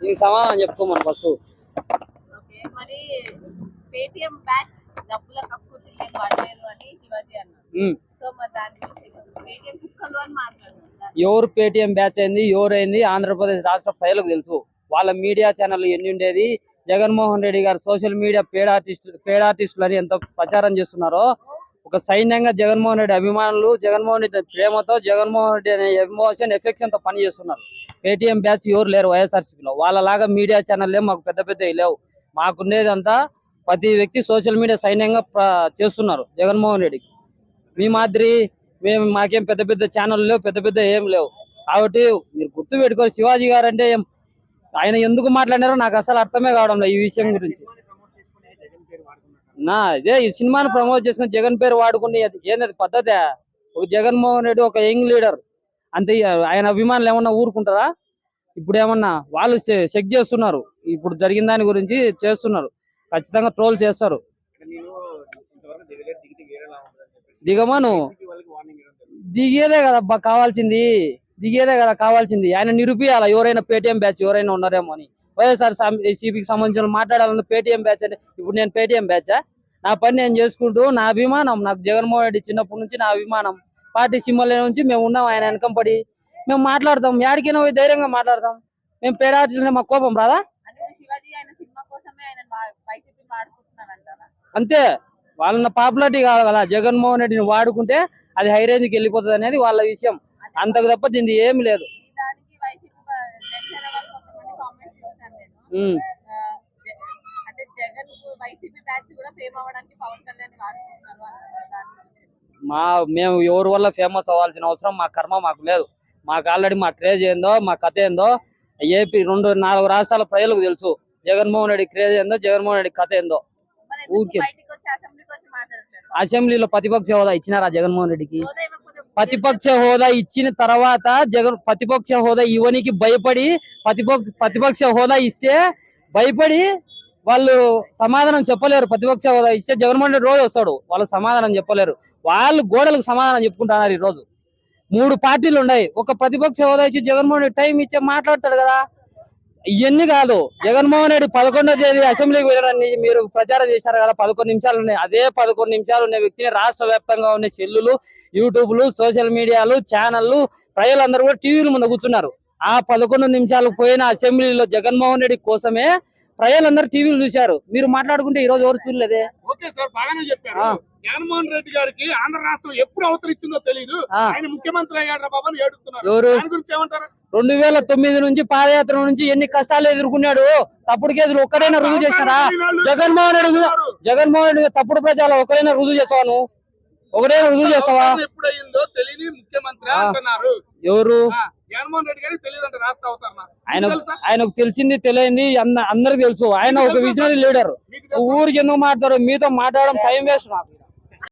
దీనికి సమాధానం చెప్పుకోమని first. Okay, మరి పేటిఎం బ్యాచ్ డబ్బుల కక్కుర్తి నేను పడలేదు అని శివాజీ అన్నారు. సో మరి దాని గురించి పేటిఎం కుక్కలు అని మాట్లాడుతున్నారు. ఎవరు పేటిఎం బ్యాచ్ అయింది, ఎవరైంది ఆంధ్రప్రదేశ్ రాష్ట్ర ప్రజలకు తెలుసు. వాళ్ళ మీడియా ఛానల్ ఎన్ని ఉండేది. జగన్మోహన్ రెడ్డి గారు సోషల్ మీడియా పేడ్ ఆర్టిస్టులు అని ఎంత ప్రచారం చేస్తున్నారో, ఒక సైన్యంగా జగన్మోహన్ రెడ్డి అభిమానులు జగన్మోహన్ రెడ్డి ప్రేమతో జగన్మోహన్ రెడ్డి అనే ఎమోషన్ ఎఫెక్షన్ తో పని చేస్తున్నారు. పేటిఎం బ్యాచ్ ఎవరు లేరు వైఎస్ఆర్సీపీలో. వాళ్ళలాగా మీడియా ఛానల్ మాకు పెద్ద పెద్ద లేవు. మాకుండేదంతా ప్రతి వ్యక్తి సోషల్ మీడియా సైన్యంగా చేస్తున్నారు జగన్మోహన్ రెడ్డికి. మీ మాదిరి మాకేం పెద్ద పెద్ద ఛానల్ లేవు, పెద్ద పెద్ద ఏం లేవు. కాబట్టి మీరు గుర్తు పెట్టుకోరు, శివాజీ గారు అంటే ఆయన ఎందుకు మాట్లాడారో నాకు అసలు అర్థమే కావడం లేదు ఈ విషయం గురించి. ఇదే ఈ సినిమాను ప్రమోట్ చేసుకుని జగన్ పేరు వాడుకుని ఏంది పద్ధతి? ఒక జగన్మోహన్ రెడ్డి ఒక యంగ్ లీడర్ అంతే. ఆయన అభిమానులు ఏమన్నా ఊరుకుంటారా? ఇప్పుడు ఏమన్నా వాళ్ళు చెక్ చేస్తున్నారు, ఇప్పుడు జరిగిన దాని గురించి చేస్తున్నారు, ఖచ్చితంగా ట్రోల్ చేస్తారు. దిగమను దిగేదే కదా కావాల్సింది, దిగేదే కదా కావాల్సింది. ఆయన నిరూపియాల ఎవరైనా పేటిఎం బ్యాచ్ ఎవరైనా ఉన్నారేమో అని. వైఎస్ఆర్ సిపికి సంబంధించిన మాట్లాడాలన్న పేటిఎం బ్యాచ్ అంటే ఇప్పుడు నేను పేటిఎం బ్యాచా? నా పని నేను చేసుకుంటూ నా అభిమానం, నాకు జగన్మోహన్ రెడ్డి చిన్నప్పటి నుంచి నా అభిమానం. పార్టీ సింబల్ నుంచి మేము ఉన్నాం, ఆయన వెనకంపడి మేము మాట్లాడతాం, యాడికైనా పోయి ధైర్యంగా మాట్లాడతాం. మేము పేడార్టీలనే మాకు కోపం రాదా? అంతే, వాళ్ళ పాపులారిటీ కావాలి కదా. జగన్మోహన్ రెడ్డిని వాడుకుంటే అది హై రేంజ్కి వెళ్ళిపోతుంది అనేది వాళ్ళ విషయం, అంతకు తప్ప దీనికి ఏమి లేదు. మేము ఎవరి వల్ల ఫేమస్ అవ్వాల్సిన అవసరం మా కర్మ మాకు లేదు. మాకు ఆల్రెడీ మా క్రేజ్ ఏందో, మా కథ ఏందో ఏపీ 4 రాష్ట్రాల ప్రజలకు తెలుసు. జగన్మోహన్ రెడ్డి క్రేజ్ ఏందో, జగన్మోహన్ రెడ్డి కథ ఏందో. ఊరికే అసెంబ్లీలో ప్రతిపక్ష హోదా ఇచ్చినారా జగన్మోహన్ రెడ్డికి? ప్రతిపక్ష హోదా ఇచ్చిన తర్వాత ప్రతిపక్ష హోదా ఇవ్వనికి భయపడి, ప్రతిపక్ష హోదా ఇస్తే భయపడి వాళ్ళు సమాధానం చెప్పలేరు. ప్రతిపక్ష హోదా ఇస్తే జగన్మోహన్ రెడ్డి రోజు వస్తాడు, వాళ్ళు సమాధానం చెప్పలేరు. వాళ్ళు గోడలకు సమాధానం చెప్పుకుంటున్నారు. ఈ రోజు 3 పార్టీలు ఉన్నాయి, ఒక ప్రతిపక్ష హోదా ఇచ్చి జగన్మోహన్ రెడ్డి టైం ఇచ్చే మాట్లాడతాడు కదా. ఇవన్నీ కాదు. జగన్మోహన్ రెడ్డి 11వ తేదీ అసెంబ్లీకి వెళ్ళారని మీరు ప్రచారం చేశారు కదా, 11 నిమిషాలు ఉన్నాయి. అదే 11 నిమిషాలు ఉన్న వ్యక్తిని రాష్ట్ర వ్యాప్తంగా ఉన్న సెల్లులు, యూట్యూబ్లు, సోషల్ మీడియాలు, ఛానళ్లు, ప్రజలందరూ కూడా టీవీల ముందు కూర్చున్నారు. ఆ 11 నిమిషాలు పోయిన అసెంబ్లీలో జగన్మోహన్ రెడ్డి కోసమే ప్రజలందరూ టీవీలు చూశారు. మీరు మాట్లాడుకుంటే ఈ రోజు ఎవరు చూడలేదే? ఓకే సార్, బాగానే చెప్పారు. జగన్మోహన్ రెడ్డి గారికి ఆంధ్ర రాష్ట్రం ఎప్పుడు అవతరించిందో తెలియదు, ఆయన ముఖ్యమంత్రి అయ్యాడు బాబు అని ఏడుస్తున్నారు. దాని గురించి ఏమంటారు? 2009 నుంచి పాదయాత్ర నుంచి ఎన్ని కష్టాలు ఎదుర్కొన్నాడు. తప్పుడు కేసులు ఒక్కడైనా రుజువు చేస్తారా? జగన్మోహన్ రెడ్డి తప్పుడు ప్రచారం ఒకరైనా రుజువు చేస్తాను? ఒకరైనా రుజువు చేస్తావా? ఎప్పుడైందో తెలియని ముఖ్యమంత్రి అంటున్నారు. ఎవరు? జగన్మోహన్ రెడ్డి గారికి తెలియదంట రాష్ట్ర అవతరణ. ఆయనకు తెలిసింది తెలియంది అందరికి తెలుసు. ఆయన ఒక విజనరీ లీడర్. ఊరికి ఎందుకు మాట్లాడతారు? మీతో మాట్లాడడం టైం వేస్ట్.